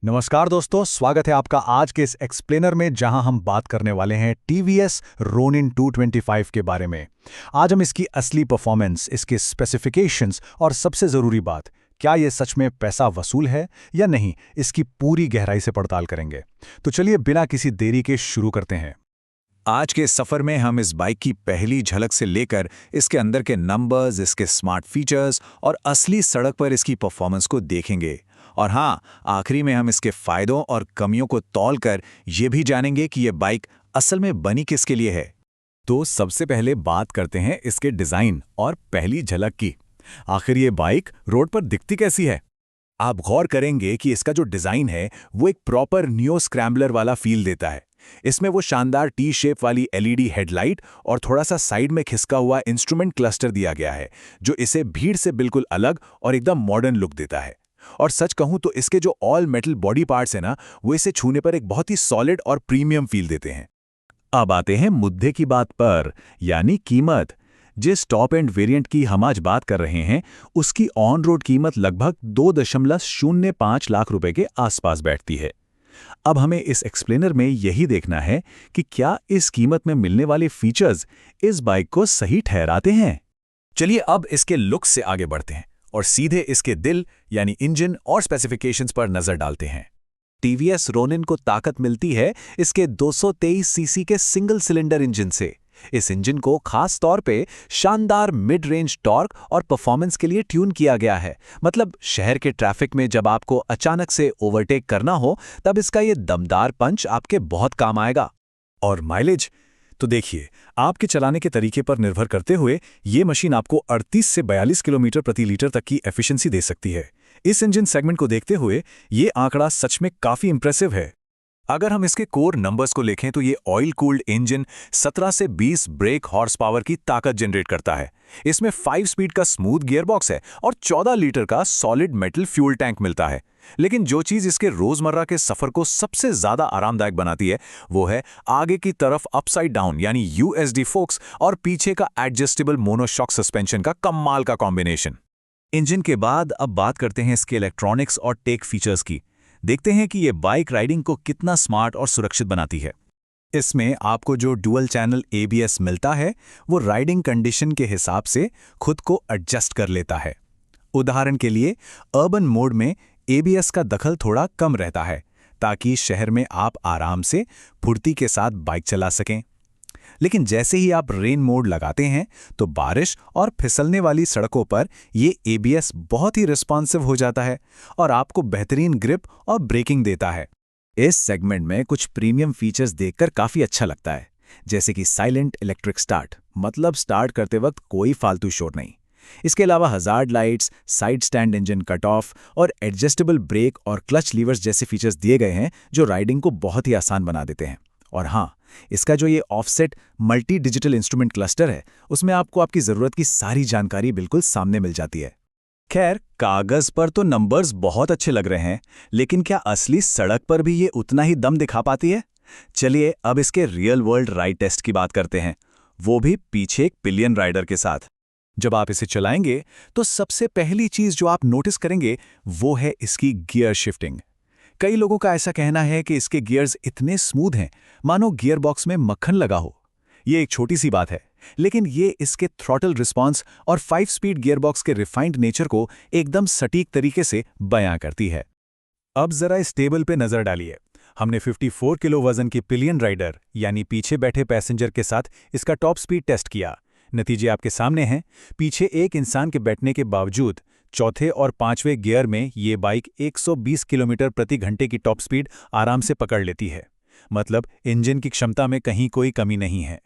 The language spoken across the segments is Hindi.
नमस्कार दोस्तों, स्वागत है आपका आज के इस एक्सप्लेनर में जहां हम बात करने वाले हैं टीवीएस रोनिन 225 के बारे में। आज हम इसकी असली परफॉर्मेंस, इसके स्पेसिफिकेशंस और सबसे ज़रूरी बात, क्या ये सच में पैसा वसूल है या नहीं, इसकी पूरी गहराई से पड़ताल करेंगे। तो चलिए बिना किसी देरी के शुरू करते हैं। आज के सफर में हम इस बाइक की पहली झलक से लेकर इसके अंदर के नंबर्स, इसके स्मार्ट फीचर्स और असली सड़क पर इसकी परफॉर्मेंस को देखेंगे। और हाँ, आखिरी में हम इसके फायदों और कमियों को तौलकर ये भी जानेंगे कि ये बाइक असल में बनी किसके लिए है। तो सबसे पहले बात करते हैं इसके डिज़ाइन और पहली झलक की। आखिर ये बाइक रोड पर दिखती कैसी है? आप गौर करेंगे कि इसका जो डिज़ाइन है वो एक प्रॉपर नियो स्क्रैम्बलर वाला फील देता है। इसमें वो शानदार टी शेप वाली एलईडी हेडलाइट और थोड़ा सा साइड में खिसका हुआ इंस्ट्रूमेंट क्लस्टर दिया गया है, जो इसे भीड़ से बिल्कुल अलग और एकदम मॉडर्न लुक देता है। और सच कहूं तो इसके जो ऑल मेटल बॉडी पार्ट्स हैं ना, वो इसे छूने पर एक बहुत ही सॉलिड और प्रीमियम फील देते हैं। अब आते हैं मुद्दे की बात पर, यानी कीमत। जिस टॉप एंड वेरिएंट की हम आज बात कर रहे हैं, उसकी ऑन रोड कीमत लगभग 2.05 लाख रुपए के आसपास बैठती है। अब हमें इस एक्सप्लेनर में यही देखना है कि क्या इस कीमत में मिलने वाले फीचर्स इस बाइक को सही ठहराते हैं। चलिए अब इसके लुक से आगे बढ़ते हैं और सीधे इसके दिल यानी इंजन और स्पेसिफिकेशंस पर नजर डालते हैं। टीवीएस रोनिन को ताकत मिलती है इसके 223 सीसी के सिंगल सिलेंडर इंजन से। इस इंजन को खास तौर पे शानदार मिड रेंज टॉर्क और परफॉर्मेंस के लिए ट्यून किया गया है। मतलब शहर के ट्रैफिक में जब आपको अचानक से ओवरटेक करना हो, तब इसका ये दमदार पंच आपके बहुत काम आएगा। और माइलेज तो देखिए, आपके चलाने के तरीके पर निर्भर करते हुए ये मशीन आपको 38 से 42 किलोमीटर प्रति लीटर तक की एफिशिएंसी दे सकती है। इस इंजन सेगमेंट को देखते हुए ये आंकड़ा सच में काफी इंप्रेसिव है। अगर हम इसके कोर नंबर्स को देखें तो ये ऑयल कूल्ड इंजन 17 से 20 ब्रेक हॉर्स पावर की ताकत जनरेट करता है। इसमें 5 स्पीड का स्मूथ गियरबॉक्स है और 14 लीटर का सॉलिड मेटल फ्यूल टैंक मिलता है। लेकिन जो चीज इसके रोजमर्रा के सफर को सबसे ज्यादा आरामदायक बनाती है, वो है आगे की तरफ अपसाइड डाउन यानी यूएसडी फोक्स और पीछे का एडजस्टेबल मोनोशॉक सस्पेंशन का कमाल का कॉम्बिनेशन। इंजन के बाद अब बात करते हैं इसके इलेक्ट्रॉनिक्स और टेक फीचर्स की। देखते हैं कि ये बाइक राइडिंग को कितना स्मार्ट और सुरक्षित बनाती है। इसमें आपको जो डुअल चैनल एबीएस मिलता है, वो राइडिंग कंडीशन के हिसाब से खुद को एडजस्ट कर लेता है। उदाहरण के लिए अर्बन मोड में एबीएस का दखल थोड़ा कम रहता है, ताकि शहर में आप आराम से फुर्ती के साथ बाइक चला सकें। लेकिन जैसे ही आप रेन मोड लगाते हैं, तो बारिश और फिसलने वाली सड़कों पर ये एबीएस बहुत ही रिस्पॉन्सिव हो जाता है और आपको बेहतरीन ग्रिप और ब्रेकिंग देता है। इस सेगमेंट में कुछ प्रीमियम फीचर्स देखकर काफ़ी अच्छा लगता है, जैसे कि साइलेंट इलेक्ट्रिक स्टार्ट, मतलब स्टार्ट करते वक्त कोई फालतू शोर नहीं। इसके अलावा hazard lights, side stand engine cut off और एडजस्टेबल ब्रेक और क्लच लीवर्स जैसे फीचर्स दिए गए हैं, जो राइडिंग को बहुत ही आसान बना देते हैं। और हाँ, इसका जो ये offset multi digital instrument cluster है, उसमें आपको आपकी ज़रूरत की सारी जानकारी बिल्कुल सामने मिल जाती है। खैर, कागज़ पर तो नंबर्स बहुत अच्छे लग रहे हैं, लेकिन क्या असली सड़क पर भी ये उतना ही दम दिखा पाती है? चलिए अब इसके रियल वर्ल्ड राइड टेस्ट की बात करते हैं, वो भी पीछे एक पिलियन राइडर के साथ। जब आप इसे चलाएंगे तो सबसे पहली चीज़ जो आप नोटिस करेंगे वो है इसकी गियर शिफ्टिंग। कई लोगों का ऐसा कहना है कि इसके गियर्स इतने स्मूथ हैं, मानो गियर बॉक्स में मक्खन लगा हो। ये एक छोटी सी बात है, लेकिन ये इसके थ्रॉटल रिस्पॉन्स और 5 स्पीड गियरबॉक्स के रिफाइंड नेचर को एकदम सटीक तरीके से बयां करती है। अब जरा इस टेबल पे नजर डालिए। हमने 54 किलो वजन की पिलियन राइडर यानी पीछे बैठे पैसेंजर के साथ इसका टॉप स्पीड टेस्ट किया। नतीजे आपके सामने हैं। पीछे एक इंसान के बैठने के बावजूद चौथे और पांचवें गियर में ये बाइक 120 किलोमीटर प्रति घंटे की टॉप स्पीड आराम से पकड़ लेती है। मतलब इंजन की क्षमता में कहीं कोई कमी नहीं है।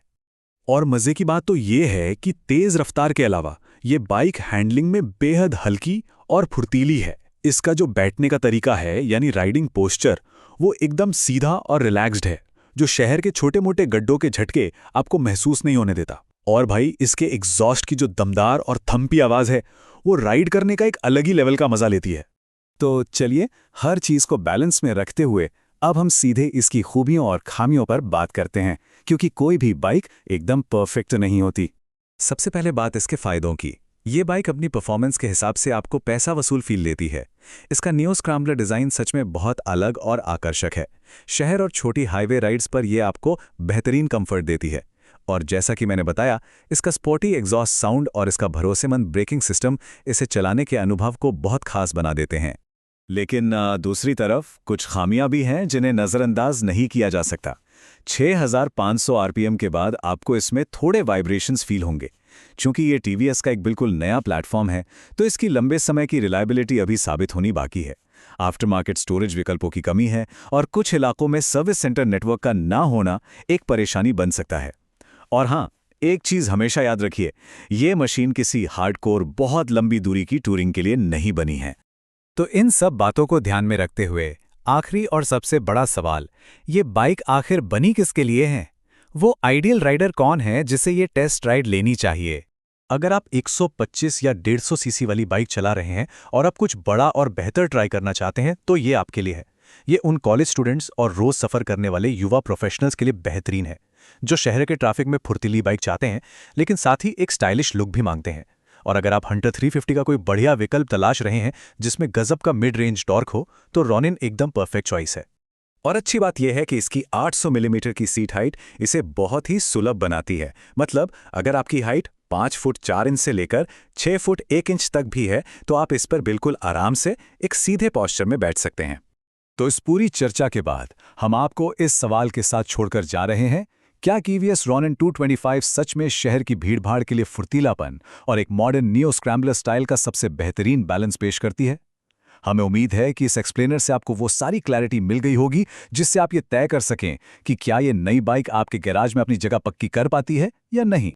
और मजे की बात तो ये है कि तेज रफ्तार के अलावा ये बाइक हैंडलिंग में बेहद हल्की और फुर्तीली है। इसका जो बैठने का तरीका है यानी राइडिंग पोस्चर, वो एकदम सीधा और रिलैक्स्ड है, जो शहर के छोटे मोटे गड्ढों के झटके आपको महसूस नहीं होने देता। और भाई, इसके एग्जॉस्ट की जो दमदार और थम्पी आवाज़ है, वो राइड करने का एक अलग ही लेवल का मजा लेती है। तो चलिए, हर चीज़ को बैलेंस में रखते हुए अब हम सीधे इसकी खूबियों और खामियों पर बात करते हैं, क्योंकि कोई भी बाइक एकदम परफेक्ट नहीं होती। सबसे पहले बात इसके फायदों की। ये बाइक अपनी परफॉर्मेंस के हिसाब से आपको पैसा वसूल फील देती है। इसका नियो स्क्रैम्बलर डिज़ाइन सच में बहुत अलग और आकर्षक है। शहर और छोटी हाईवे राइड्स पर यह आपको बेहतरीन कंफर्ट देती है। और जैसा कि मैंने बताया, इसका स्पोर्टी एग्जॉस्ट साउंड और इसका भरोसेमंद ब्रेकिंग सिस्टम इसे चलाने के अनुभव को बहुत खास बना देते हैं। लेकिन दूसरी तरफ कुछ खामियां भी हैं जिन्हें नज़रअंदाज नहीं किया जा सकता। 6500 आरपीएम के बाद आपको इसमें थोड़े वाइब्रेशंस फील होंगे। चूंकि ये टीवीएस का एक बिल्कुल नया प्लेटफॉर्म है, तो इसकी लंबे समय की रिलायबिलिटी अभी साबित होनी बाकी है। आफ्टर मार्केट स्टोरेज विकल्पों की कमी है और कुछ इलाकों में सर्विस सेंटर नेटवर्क का ना होना एक परेशानी बन सकता है। और हाँ, एक चीज़ हमेशा याद रखिए, ये मशीन किसी हार्डकोर बहुत लंबी दूरी की टूरिंग के लिए नहीं बनी है। तो इन सब बातों को ध्यान में रखते हुए आखिरी और सबसे बड़ा सवाल, ये बाइक आखिर बनी किसके लिए है? वो आइडियल राइडर कौन है जिसे ये टेस्ट राइड लेनी चाहिए? अगर आप 125 या 150 सीसी वाली बाइक चला रहे हैं और आप कुछ बड़ा और बेहतर ट्राई करना चाहते हैं, तो ये आपके लिए है। ये उन कॉलेज स्टूडेंट्स और रोज सफ़र करने वाले युवा प्रोफेशनल्स के लिए बेहतरीन है, जो शहर के ट्रैफिक में फुर्तीली बाइक चाहते हैं लेकिन साथ ही एक स्टाइलिश लुक भी मांगते हैं। और अगर आप हंटर 350 का कोई बढ़िया विकल्प तलाश रहे हैं जिसमें गजब का मिड रेंज टॉर्क हो, तो रॉनिन एकदम परफेक्ट चॉइस है। और अच्छी बात यह है कि इसकी 800 मिलीमीटर की सीट हाइट इसे बहुत ही सुलभ बनाती है। मतलब अगर आपकी हाइट 5 फुट 4 इंच से लेकर 6 फुट 1 इंच तक भी है, तो आप इस पर बिल्कुल आराम से एक सीधे पोस्चर में बैठ सकते हैं। तो इस पूरी चर्चा के बाद हम आपको इस सवाल के साथ छोड़कर जा रहे हैं, क्या टीवीएस रॉनिन 225 सच में शहर की भीड़भाड़ के लिए फुर्तीलापन और एक मॉडर्न नियो स्क्रैम्बलर स्टाइल का सबसे बेहतरीन बैलेंस पेश करती है? हमें उम्मीद है कि इस एक्सप्लेनर से आपको वो सारी क्लैरिटी मिल गई होगी जिससे आप ये तय कर सकें कि क्या ये नई बाइक आपके गैराज में अपनी जगह पक्की कर पाती है या नहीं।